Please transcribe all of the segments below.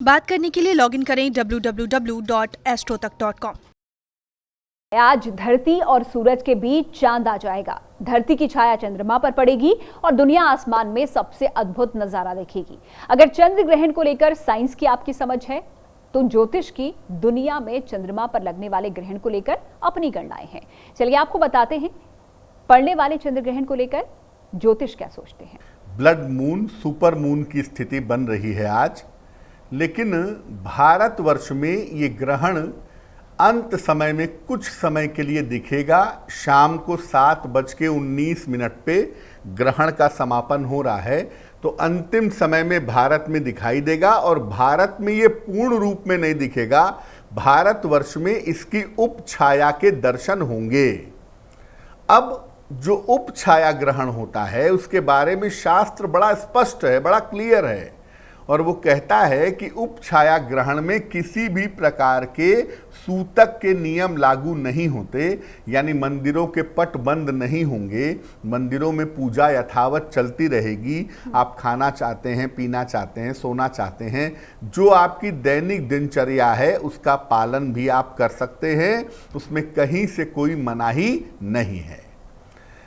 बात करने के लिए लॉगिन करें www.astrotak.com। आज धरती और सूरज के बीच चांद आ जाएगा। धरती की छाया चंद्रमा पर पड़ेगी और दुनिया आसमान में सबसे अद्भुत नजारा देखेगी। अगर चंद्र ग्रहण को लेकर साइंस की आपकी समझ है तो ज्योतिष की दुनिया में चंद्रमा पर लगने वाले ग्रहण को लेकर अपनी गणनाएं हैं। चलिए आपको बताते हैं पड़ने वाले चंद्र ग्रहण को लेकर ज्योतिष क्या सोचते हैं। ब्लड मून, सुपर मून की स्थिति बन रही है आज, लेकिन भारतवर्ष में ये ग्रहण अंत समय में कुछ समय के लिए दिखेगा। शाम को 7:19 पे ग्रहण का समापन हो रहा है, तो अंतिम समय में भारत में दिखाई देगा और भारत में ये पूर्ण रूप में नहीं दिखेगा। भारतवर्ष में इसकी उपछाया के दर्शन होंगे। अब जो उपछाया ग्रहण होता है उसके बारे में शास्त्र बड़ा स्पष्ट है, बड़ा क्लियर है, और वो कहता है कि उपछाया ग्रहण में किसी भी प्रकार के सूतक के नियम लागू नहीं होते, यानी मंदिरों के पट बंद नहीं होंगे, मंदिरों में पूजा यथावत चलती रहेगी। आप खाना चाहते हैं, पीना चाहते हैं, सोना चाहते हैं, जो आपकी दैनिक दिनचर्या है उसका पालन भी आप कर सकते हैं, उसमें कहीं से कोई मनाही नहीं है।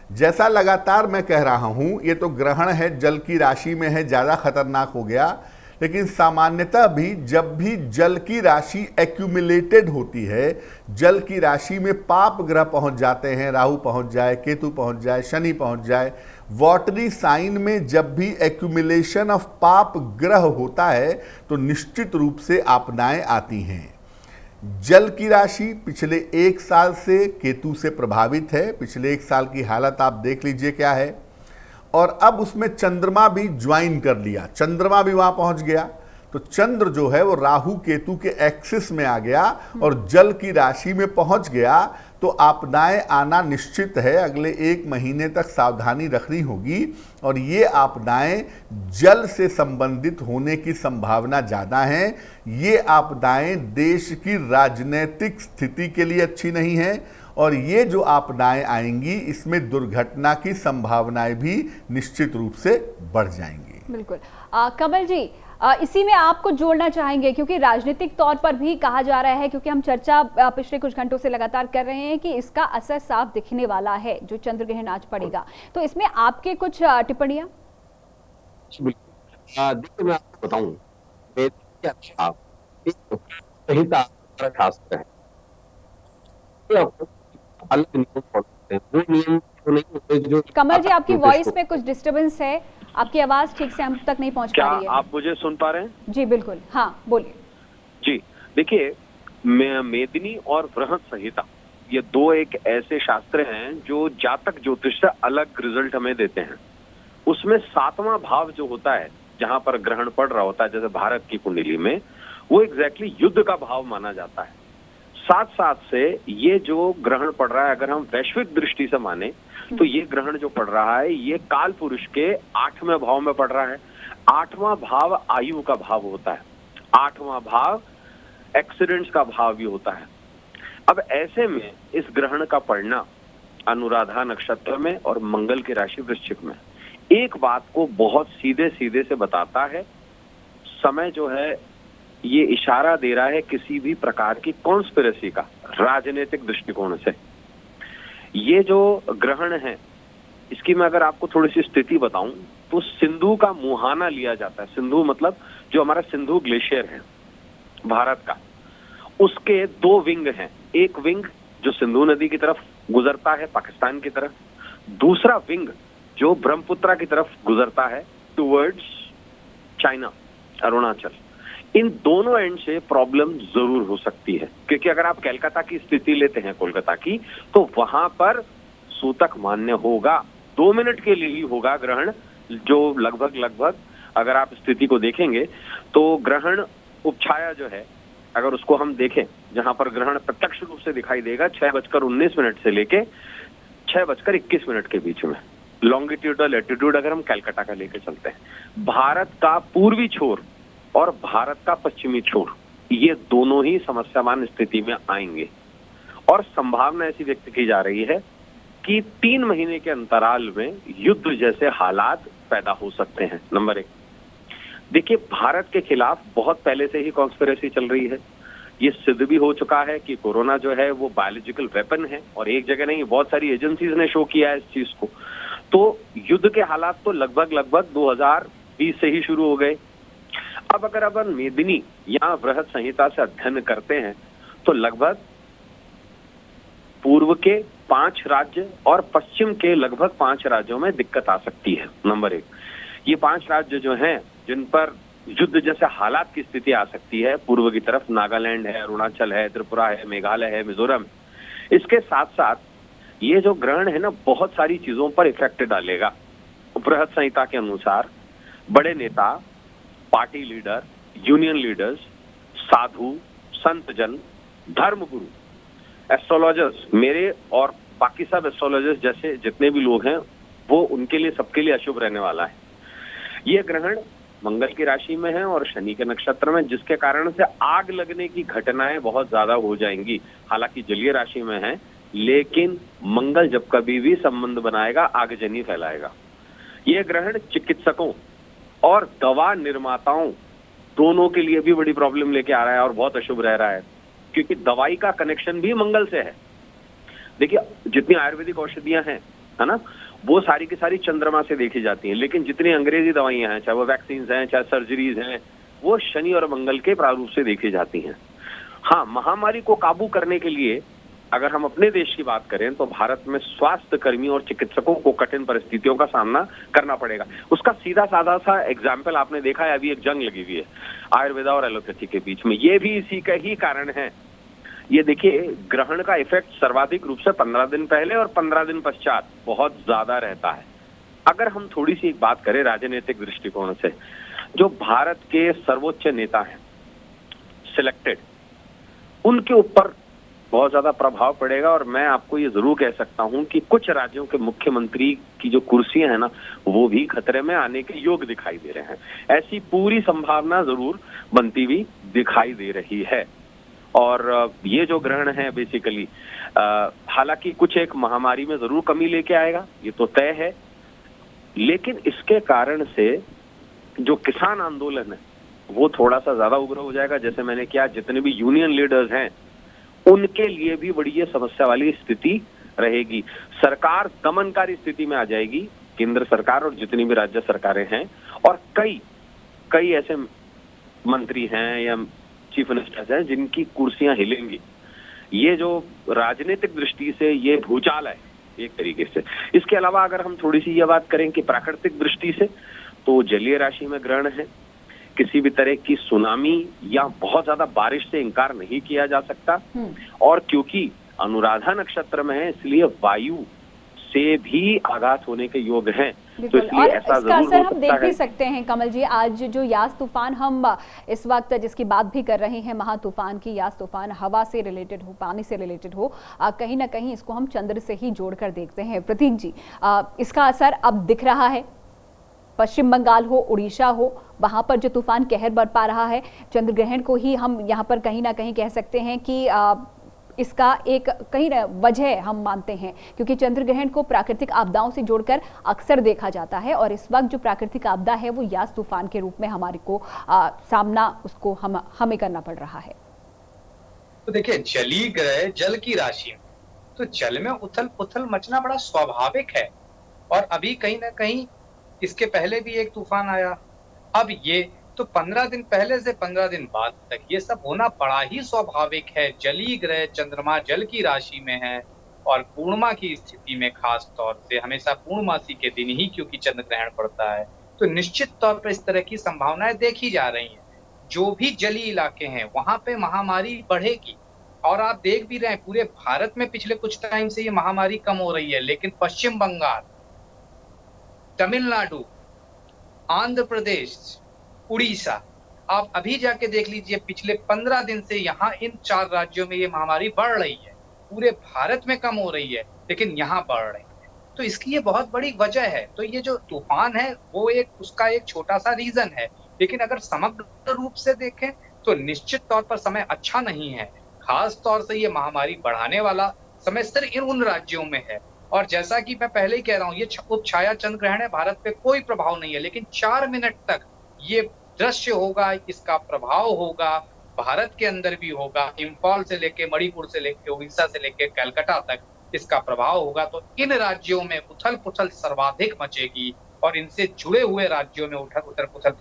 जैसा लगातार मैं कह रहा हूं, ये तो ग्रहण है, जल की राशि में है, ज़्यादा खतरनाक हो गया, लेकिन सामान्यतः भी जब भी जल की राशि एक्यूमुलेटेड होती है, जल की राशि में पाप ग्रह पहुंच जाते हैं, राहु पहुंच जाए, केतु पहुंच जाए, शनि पहुंच जाए, वाटरी साइन में जब भी एक्यूमुलेशन ऑफ पाप ग्रह होता है तो निश्चित रूप से आपदाएं आती हैं। जल की राशि पिछले 1 साल से केतु से प्रभावित है। पिछले 1 साल की हालत आप देख लीजिए क्या है, और अब उसमें चंद्रमा भी ज्वाइन कर लिया, चंद्रमा भी वहां पहुंच गया, तो चंद्र जो है वो राहु केतु के एक्सिस में आ गया और जल की राशि में पहुंच गया, तो आपदाएं आना निश्चित है। अगले 1 महीने तक सावधानी रखनी होगी, और ये आपदाएं जल से संबंधित होने की संभावना ज़्यादा है। ये आपदाएं देश की राजनीतिक स्थिति के लिए अच्छी नहीं है, और ये जो आपदाएं आएंगी इसमें दुर्घटना की संभावनाएं भी निश्चित रूप से बढ़ जाएंगी। बिल्कुल। कमल जी, इसी में आपको जोड़ना चाहेंगे, क्योंकि राजनीतिक तौर पर भी कहा जा रहा है, क्योंकि हम चर्चा पिछले कुछ घंटों से लगातार कर रहे हैं कि इसका असर साफ दिखने वाला है जो चंद्र ग्रहण आज पड़ेगा, तो इसमें आपके कुछ टिप्पणियां। देखिए, मैं आपको बताऊं, संहिता शास्त्र है, अलग नियम पड़ते हैं, वो नियम तो नहीं होते जो। कमल जी, आपकी वॉइस में कुछ डिस्टरबेंस है, आपकी आवाज ठीक से हम तक नहीं पहुंच पा रही है। आप मुझे सुन पा रहे हैं? जी बिल्कुल, हाँ बोलिए। जी देखिए, मेदिनी और बृहद संहिता, ये 2 एक ऐसे शास्त्र हैं जो जातक ज्योतिष से अलग रिजल्ट हमें देते हैं। उसमें 7वां भाव जो होता है, जहां पर ग्रहण पड़ रहा होता है, जैसे भारत की कुंडली में, वो एग्जैक्टली युद्ध का भाव माना जाता है। साथ साथ से ये जो ग्रहण पड़ रहा है, अगर हम वैश्विक दृष्टि से माने तो ये ग्रहण जो पड़ रहा है ये काल पुरुष के 8वें भाव में पड़ रहा है। 8वां भाव आयु का भाव होता है, 8वां भाव एक्सीडेंट्स का भाव भी होता है। अब ऐसे में इस ग्रहण का पड़ना अनुराधा नक्षत्र में और मंगल की राशि वृश्चिक में एक बात को बहुत सीधे सीधे से बताता है। समय जो है ये इशारा दे रहा है किसी भी प्रकार की कॉन्स्पिरेसी का, राजनीतिक दृष्टिकोण से। ये जो ग्रहण है इसकी मैं अगर आपको थोड़ी सी स्थिति बताऊं तो सिंधु का मुहाना लिया जाता है। सिंधु मतलब जो हमारा सिंधु ग्लेशियर है भारत का, उसके 2 विंग हैं। एक विंग जो सिंधु नदी की तरफ गुजरता है पाकिस्तान की तरफ, दूसरा विंग जो ब्रह्मपुत्रा की तरफ गुजरता है टुवर्ड्स चाइना, अरुणाचल। इन दोनों एंड से प्रॉब्लम जरूर हो सकती है, क्योंकि अगर आप कोलकाता की स्थिति लेते हैं, कोलकाता की, तो वहां पर सूतक मान्य होगा, 2 मिनट के लिए ही होगा ग्रहण, जो लगभग अगर आप स्थिति को देखेंगे तो ग्रहण उपछाया जो है, अगर उसको हम देखें, जहां पर ग्रहण प्रत्यक्ष रूप से दिखाई देगा 6:19 से लेके 6:21 के बीच में, लॉन्गिट्यूड और लैटिट्यूड अगर हम कलकत्ता का लेके चलते हैं, भारत का पूर्वी छोर और भारत का पश्चिमी छोर, ये दोनों ही समस्यावान स्थिति में आएंगे। और संभावना ऐसी व्यक्त की जा रही है कि 3 महीने के अंतराल में युद्ध जैसे हालात पैदा हो सकते हैं, नंबर 1। देखिए, भारत के खिलाफ बहुत पहले से ही कॉन्स्पिरेसी चल रही है। ये सिद्ध भी हो चुका है कि कोरोना जो है वो बायोलॉजिकल वेपन है, और एक जगह नहीं, बहुत सारी एजेंसीज ने शो किया है इस चीज को। तो युद्ध के हालात तो लगभग 2020 से ही शुरू हो गए। अब अगर अपन मेदिनी या बृहत संहिता से अध्ययन करते हैं तो लगभग पूर्व के 5 राज्य और पश्चिम के लगभग 5 राज्यों में दिक्कत आ सकती है। नंबर 1, ये 5 राज्य जो हैं जिन पर युद्ध जैसे हालात की स्थिति आ सकती है, पूर्व की तरफ नागालैंड है, अरुणाचल है, त्रिपुरा है, मेघालय है, मिजोरम। इसके साथ साथ ये जो ग्रहण है ना, बहुत सारी चीजों पर इफेक्ट डालेगा। बृहत संहिता के अनुसार बड़े नेता, पार्टी लीडर, यूनियन लीडर्स, साधु, संत जन, धर्मगुरु, एस्ट्रोलॉजर्स, मेरे और बाकी सब एस्ट्रोलॉजर्स जैसे जितने भी लोग हैं, वो उनके लिए, सबके लिए अशुभ रहने वाला है। ये ग्रहण मंगल की राशि में है और शनि के नक्षत्र में, जिसके कारण से आग लगने की घटनाएं बहुत ज्यादा हो जाएंगी। हालांकि जलीय राशि में है, लेकिन मंगल जब कभी भी संबंध बनाएगा, आगजनी फैलाएगा। ये ग्रहण चिकित्सकों और दवा निर्माताओं दोनों के लिए भी बड़ी प्रॉब्लम लेके आ रहा है और बहुत अशुभ रह रहा है, क्योंकि दवाई का कनेक्शन भी मंगल से है। देखिए, जितनी आयुर्वेदिक औषधियां हैं, है ना, वो सारी की सारी चंद्रमा से देखी जाती हैं, लेकिन जितनी अंग्रेजी दवाइयां हैं, चाहे वो वैक्सीन हैं, चाहे सर्जरीज हैं, वो शनि और मंगल के प्रारूप से देखी जाती हैं। हाँ, महामारी को काबू करने के लिए अगर हम अपने देश की बात करें तो भारत में स्वास्थ्य कर्मी और चिकित्सकों को कठिन परिस्थितियों का सामना करना पड़ेगा। उसका सीधा साधा सा एग्जाम्पल आपने देखा है, अभी एक जंग लगी हुई है आयुर्वेदा और एलोपैथी के बीच में। ये भी इसी का ही कारण है। ये देखिए, ग्रहण का इफेक्ट सर्वाधिक रूप से 15 दिन पहले और 15 दिन पश्चात बहुत ज्यादा रहता है। अगर हम थोड़ी सी एक बात करें राजनीतिक दृष्टिकोण से, जो भारत के सर्वोच्च नेता हैं सिलेक्टेड, उनके ऊपर बहुत ज्यादा प्रभाव पड़ेगा। और मैं आपको ये जरूर कह सकता हूं कि कुछ राज्यों के मुख्यमंत्री की जो कुर्सियां हैं ना, वो भी खतरे में आने के योग दिखाई दे रहे हैं। ऐसी पूरी संभावना जरूर बनती हुई दिखाई दे रही है। और ये जो ग्रहण है बेसिकली, हालांकि कुछ एक महामारी में जरूर कमी लेके आएगा, ये तो तय है, लेकिन इसके कारण से जो किसान आंदोलन है वो थोड़ा सा ज्यादा उग्र हो जाएगा। जैसे मैंने कहा, जितने भी यूनियन लीडर्स हैं उनके लिए भी बड़ी ये समस्या वाली स्थिति रहेगी। सरकार दमनकारी स्थिति में आ जाएगी, केंद्र सरकार और जितनी भी राज्य सरकारें हैं, और कई ऐसे मंत्री हैं या चीफ मिनिस्टर्स हैं जिनकी कुर्सियां हिलेंगी। ये जो राजनीतिक दृष्टि से ये भूचाल है एक तरीके से। इसके अलावा अगर हम थोड़ी सी ये बात करें कि प्राकृतिक दृष्टि से, तो जलीय राशि में ग्रहण है, किसी भी तरह की सुनामी या बहुत ज्यादा बारिश से इनकार नहीं किया जा सकता। और क्योंकि अनुराधा नक्षत्र में है, इसलिए वायु से भी आघात होने के योग हैं। तो इसलिए ऐसा जरूर हो सकता है। हम देख भी सकते हैं कमल जी, आज जो यास तूफान हम इस वक्त जिसकी बात भी कर रहे हैं, महा तूफान की, यास तूफान हवा से रिलेटेड हो, पानी से रिलेटेड हो, कहीं ना कहीं इसको हम चंद्र से ही जोड़कर देखते हैं। प्रतीक जी, इसका असर अब दिख रहा है। पश्चिम बंगाल हो, उड़ीसा हो, वहां पर जो तूफान कहर बरपा रहा है, चंद्र ग्रहण को ही हम यहाँ पर कहीं ना कहीं कह सकते हैं कि इसका एक कहीं वजह हम मानते हैं, क्योंकि चंद्र ग्रहण को प्राकृतिक आपदाओं से जोड़कर अक्सर देखा जाता है, और इस वक्त जो प्राकृतिक आपदा है वो यास तूफान के रूप में हमारे को सामना उसको हमें करना पड़ रहा है। तो देखिए, जलीय ग्रह जल की राशि, तो जल में उथल पुथल मचना बड़ा स्वाभाविक है। और अभी कहीं ना कहीं इसके पहले भी एक तूफान आया, अब ये, तो 15 दिन पहले से 15 दिन बाद तक ये सब होना बड़ा ही स्वाभाविक है। जलीय ग्रह चंद्रमा जल की राशि में है और पूर्णिमा की स्थिति में, खास तौर से हमेशा पूर्णमासी के दिन ही क्योंकि चंद्र ग्रहण पड़ता है, तो निश्चित तौर पर इस तरह की संभावनाएं देखी जा रही हैं। जो भी जलीय इलाके हैं वहां पे महामारी बढ़ेगी, और आप देख भी रहे हैं पूरे भारत में पिछले कुछ टाइम से ये महामारी कम हो रही है, लेकिन पश्चिम बंगाल, तमिलनाडु, आंध्र प्रदेश, उड़ीसा, आप अभी जाके देख लीजिए, पिछले 15 दिन से यहाँ इन 4 राज्यों में ये महामारी बढ़ रही है। पूरे भारत में कम हो रही है, लेकिन यहाँ बढ़ रही है। तो इसकी ये बहुत बड़ी वजह है। तो ये जो तूफान है वो उसका एक छोटा सा रीजन है, लेकिन अगर समग्र रूप से देखें तो निश्चित तौर पर समय अच्छा नहीं है। खास तौर से ये महामारी बढ़ाने वाला समय सिर्फ उन राज्यों में है। और जैसा कि मैं पहले ही कह रहा हूँ, ये उपछाया चंद्र ग्रहण है, भारत पे कोई प्रभाव नहीं है, लेकिन 4 मिनट तक ये दृश्य होगा, इसका प्रभाव होगा, भारत के अंदर भी होगा, इम्फाल से लेके मणिपुर से लेके उड़ीसा से लेके कलकत्ता तक इसका प्रभाव होगा। तो इन राज्यों में उथल-पुथल सर्वाधिक मचेगी और इनसे जुड़े हुए राज्यों में उथल-पुथल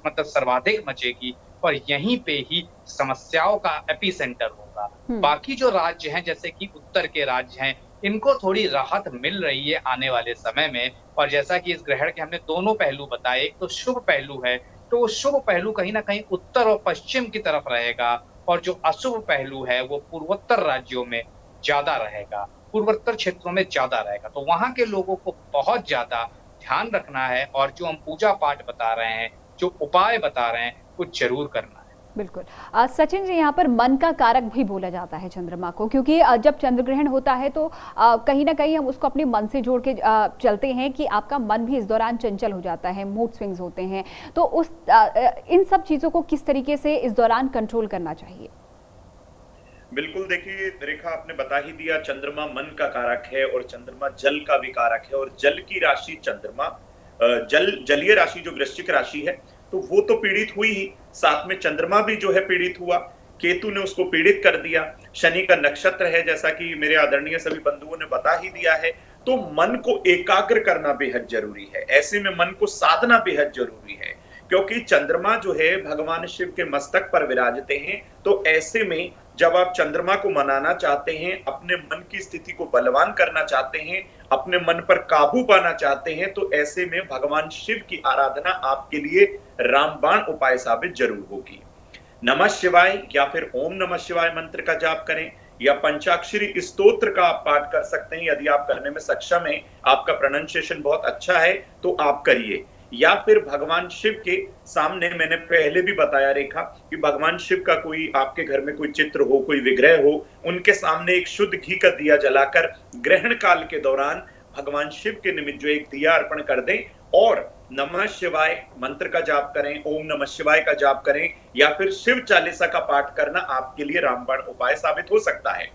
मतलब सर्वाधिक मचेगी और यहीं पे ही समस्याओं का एपिसेंटर होगा। बाकी जो राज्य हैं, जैसे कि उत्तर के राज्य हैं, इनको थोड़ी राहत मिल रही है आने वाले समय में। और जैसा कि इस ग्रहण के हमने दोनों पहलू बताए, एक तो शुभ पहलू है, तो वो शुभ पहलू कहीं न कहीं उत्तर और पश्चिम की तरफ रहेगा और जो अशुभ पहलू है वो पूर्वोत्तर राज्यों में ज़्यादा रहेगा, पूर्वोत्तर क्षेत्रों में ज़्यादा रहेगा। तो वहाँ के लोगों को बहुत ज़्यादा ध्यान रखना है और जो हम पूजा-पाठ बता रहे हैं, जो उपाय बता रहे हैं, वो ज़रूर करना है। बिल्कुल। सचिन जी, यहाँ पर मन का कारक भी बोला जाता है चंद्रमा को, क्योंकि जब चंद्र ग्रहण होता है तो कहीं ना कहीं हम उसको अपने मन से जोड़ के चलते हैं कि आपका मन भी इस दौरान चंचल हो जाता है, मूड स्विंग्स होते हैं। तो इन सब चीज़ों को किस तरीके से इस दौरान कंट्रोल करना चाहिए? बिल्कुल, देखिए रेखा, आपने बता ही दिया, चंद्रमा मन का कारक है और चंद्रमा जल का भी कारक है और जल की राशि चंद्रमा, जलीय राशि जो वृश्चिक राशि है, तो वो तो पीड़ित हुई ही, साथ में चंद्रमा भी जो है पीड़ित हुआ, केतु ने उसको पीड़ित कर दिया, शनि का नक्षत्र है, जैसा कि मेरे आदरणीय सभी बंधुओं ने बता ही दिया है। तो मन को एकाग्र करना बेहद जरूरी है, ऐसे में मन को साधना बेहद जरूरी है, क्योंकि चंद्रमा जो है भगवान शिव के मस्तक पर विराजते हैं। तो ऐसे में जब आप चंद्रमा को मनाना चाहते हैं, अपने मन की स्थिति को बलवान करना चाहते हैं, अपने मन पर काबू पाना चाहते हैं, तो ऐसे में भगवान शिव की आराधना आपके लिए रामबाण उपाय साबित जरूर होगी। नमः शिवाय या फिर ओम नमः शिवाय मंत्र का जाप करें या पंचाक्षरी स्तोत्र का आप पाठ कर सकते हैं। यदि आप करने में सक्षम हैं, आपका प्रोनाउंसिएशन बहुत अच्छा है, तो आप करिए। या फिर भगवान शिव के सामने, मैंने पहले भी बताया रेखा, कि भगवान शिव का कोई आपके घर में कोई चित्र हो, कोई विग्रह हो, उनके सामने एक शुद्ध घी का दिया जलाकर ग्रहण काल के दौरान भगवान शिव के निमित्त जो एक दिया अर्पण कर दें और नमः शिवाय मंत्र का जाप करें, ओम नमः शिवाय का जाप करें या फिर शिव चालीसा का पाठ करना आपके लिए रामबाण उपाय साबित हो सकता है।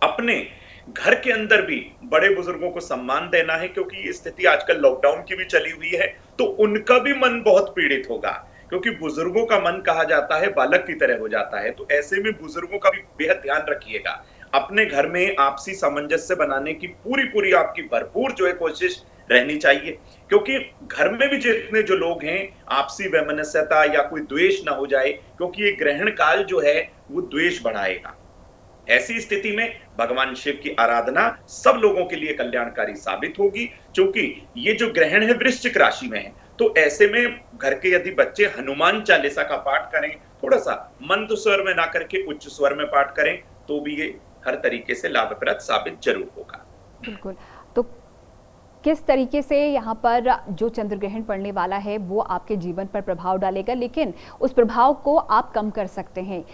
अपने घर के अंदर भी बड़े बुजुर्गों को सम्मान देना है, क्योंकि ये स्थिति आजकल लॉकडाउन की भी चली हुई है, तो उनका भी मन बहुत पीड़ित होगा, क्योंकि बुजुर्गों का मन कहा जाता है बालक की तरह हो जाता है। तो ऐसे में बुजुर्गों का भी बेहद ध्यान रखिएगा। अपने घर में आपसी सामंजस्य बनाने की पूरी आपकी भरपूर जो है कोशिश रहनी चाहिए, क्योंकि घर में भी जितने जो लोग हैं, आपसी वैमनस्यता या कोई द्वेष ना हो जाए, क्योंकि ये ग्रहण काल जो है वो द्वेष बढ़ाएगा। ऐसी स्थिति में भगवान शिव की आराधना सब लोगों के लिए कल्याणकारी साबित होगी, क्योंकि ये जो ग्रहण है वृश्चिक राशि में है। तो ऐसे में घर के यदि बच्चे हनुमान चालीसा का पाठ करें, थोड़ा सा मंद स्वर में ना करके उच्च स्वर में पाठ करें, तो भी ये हर तरीके से लाभप्रद साबित जरूर होगा। बिल्कुल। तो किस तरीके से यहाँ पर जो चंद्र ग्रहण पड़ने वाला है वो आपके जीवन पर प्रभाव डालेगा, लेकिन उस प्रभाव को आप कम कर सकते हैं,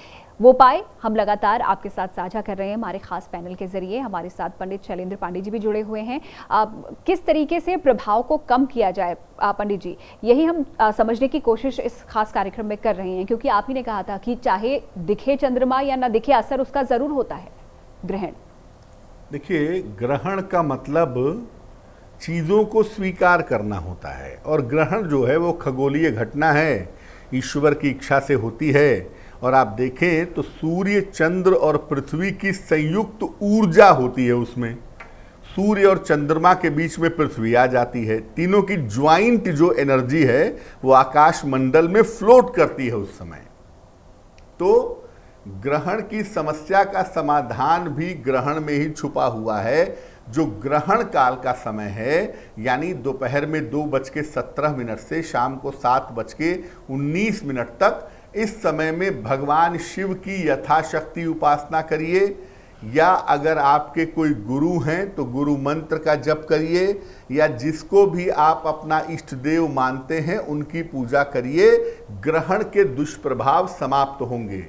वो उपाय हम लगातार आपके साथ साझा कर रहे हैं हमारे खास पैनल के जरिए। हमारे साथ पंडित शैलेंद्र पांडे जी भी जुड़े हुए हैं। किस तरीके से प्रभाव को कम किया जाए पंडित जी, यही हम समझने की कोशिश इस खास कार्यक्रम में कर रहे हैं, क्योंकि आप ही ने कहा था कि चाहे दिखे चंद्रमा या ना दिखे, असर उसका जरूर होता है ग्रहण। देखिए, ग्रहण का मतलब चीज़ों को स्वीकार करना होता है, और ग्रहण जो है वो खगोलीय घटना है, ईश्वर की इच्छा से होती है। और आप देखें तो सूर्य, चंद्र और पृथ्वी की संयुक्त ऊर्जा होती है उसमें। सूर्य और चंद्रमा के बीच में पृथ्वी आ जाती है, तीनों की ज्वाइंट जो एनर्जी है वो आकाश मंडल में फ्लोट करती है उस समय। तो ग्रहण की समस्या का समाधान भी ग्रहण में ही छुपा हुआ है। जो ग्रहण काल का समय है, यानी दोपहर में 2:17 से शाम को 7:19 तक, इस समय में भगवान शिव की यथाशक्ति उपासना करिए, या अगर आपके कोई गुरु हैं तो गुरु मंत्र का जप करिए, या जिसको भी आप अपना इष्ट देव मानते हैं उनकी पूजा करिए। ग्रहण के दुष्प्रभाव समाप्त होंगे।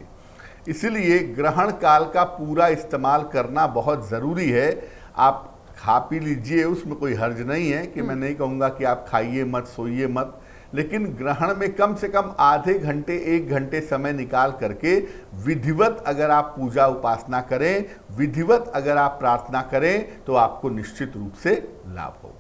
इसलिए ग्रहण काल का पूरा इस्तेमाल करना बहुत ज़रूरी है। आप खा पी लीजिए, उसमें कोई हर्ज नहीं है कि मैं नहीं कहूँगा कि आप खाइए मत, सोइए मत, लेकिन ग्रहण में कम से कम आधे घंटे 1 घंटे समय निकाल करके विधिवत अगर आप पूजा उपासना करें, विधिवत अगर आप प्रार्थना करें, तो आपको निश्चित रूप से लाभ होगा।